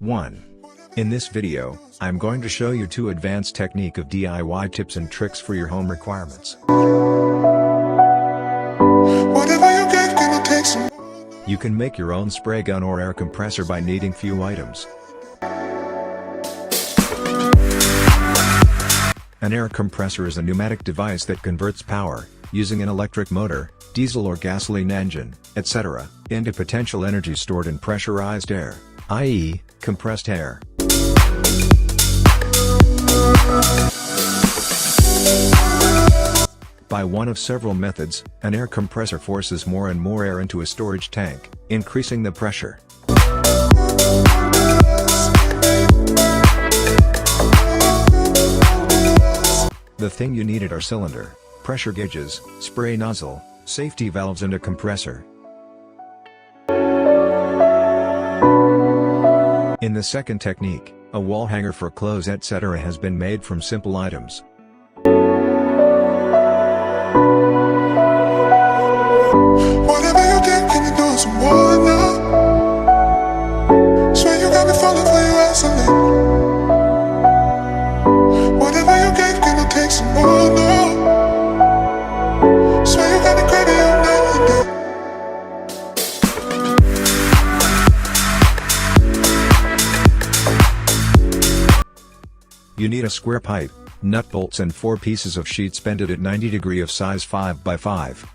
1. In this video, I'm going to show you 2 advanced technique of DIY tips and tricks for your home requirements. You can make your own spray gun or air compressor by needing few items. An air compressor is a pneumatic device that converts power, using an electric motor, diesel or gasoline engine, etc., into potential energy stored in pressurized air, i.e., compressed air. By one of several methods, an air compressor forces more and more air into a storage tank, increasing the pressure. The thing you needed are cylinder, pressure gauges, spray nozzle, safety valves and a compressor. In the second technique, a wall hanger for clothes etc. has been made from simple items. Whatever you did, can you do some more now? Swear you got me falling for you instantly. Whatever you gave, can you take some more now? Swear you got me craving you night and day. You need a square pipe, nut bolts and 4 pieces of sheets bended at 90 degree of size 5 by 5.